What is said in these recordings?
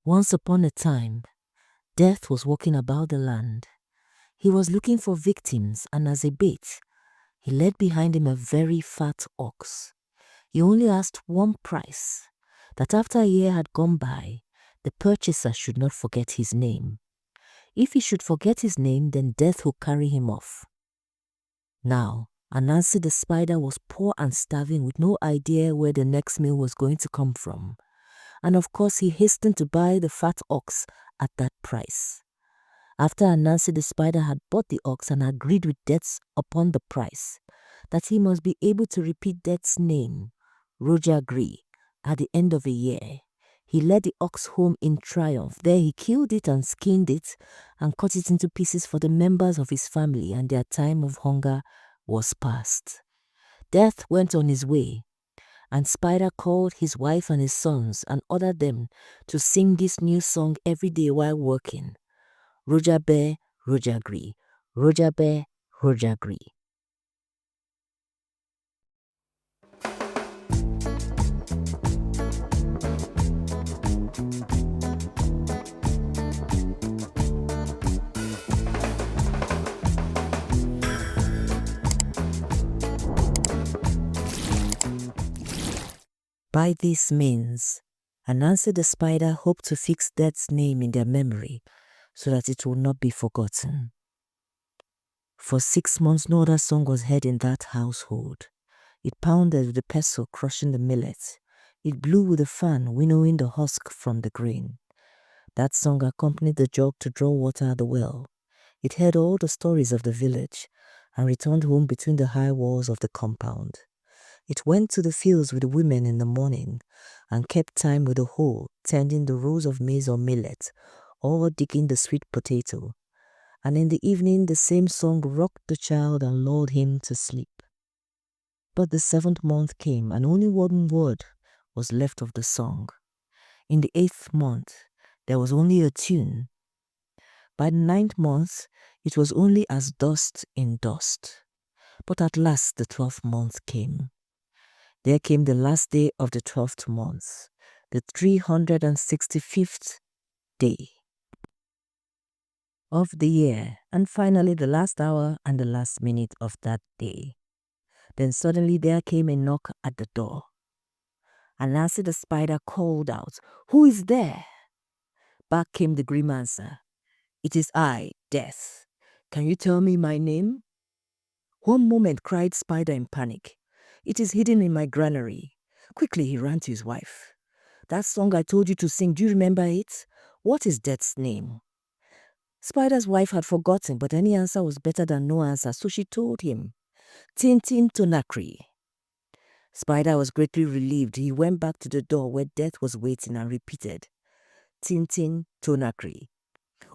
Once upon a time, Death was walking about the land. He was looking for victims, and as a bait, he led behind him a very fat ox. He only asked one price, that after a year had gone by, the purchaser should not forget his name. If he should forget his name, then Death would carry him off. Now, Anansi the Spider was poor and starving with no idea where the next meal was going to come from. And of course, he hastened to buy the fat ox at that price. After Anansi the Spider had bought the ox and agreed with Death upon the price, that he must be able to repeat Death's name, Rojagri, at the end of a year, he led the ox home in triumph. There he killed it and skinned it and cut it into pieces for the members of his family, and their time of hunger was past. Death went on his way, and Spider called his wife and his sons and ordered them to sing this new song every day while working. Rojabe, Rojagri, Rojabe, Rojagri. By this means, Anansi the Spider hoped to fix Death's name in their memory so that it would not be forgotten. For 6 months, no other song was heard in that household. It pounded with the pestle, crushing the millet. It blew with the fan, winnowing the husk from the grain. That song accompanied the jog to draw water at the well. It heard all the stories of the village and returned home between the high walls of the compound. It went to the fields with the women in the morning and kept time with the hoe, tending the rows of maize or millet, or digging the sweet potato. And in the evening the same song rocked the child and lulled him to sleep. But the 7th month came, and only one word was left of the song. In the 8th month, there was only a tune. By the 9th month, it was only as dust in dust. But at last the 12th month came. There came the last day of the 12th month, the 365th day of the year, and finally the last hour and the last minute of that day. Then suddenly there came a knock at the door. Anansi the Spider called out, "Who is there?" Back came the grim answer, "It is I, Death. Can you tell me my name?" "One moment," cried Spider in panic. "It is hidden in my granary." Quickly he ran to his wife. "That song I told you to sing, do you remember it? What is Death's name?" Spider's wife had forgotten, but any answer was better than no answer, so she told him, "Tintin Tonakri." Spider was greatly relieved. He went back to the door where Death was waiting and repeated, "Tintin Tonakri."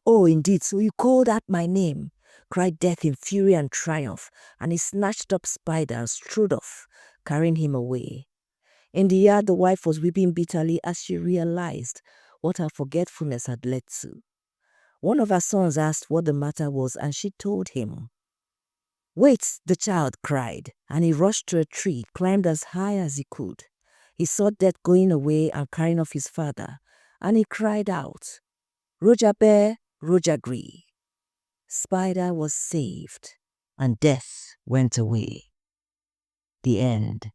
"Oh, indeed, so you called out my name," cried Death in fury and triumph, and he snatched up Spider and strode off, carrying him away. In the yard, the wife was weeping bitterly as she realized what her forgetfulness had led to. One of her sons asked what the matter was, and she told him. "Wait," the child cried, and he rushed to a tree, climbed as high as he could. He saw Death going away and carrying off his father, and he cried out, "Rojabe, Rojagri." Spider was saved, and Death went away. The end.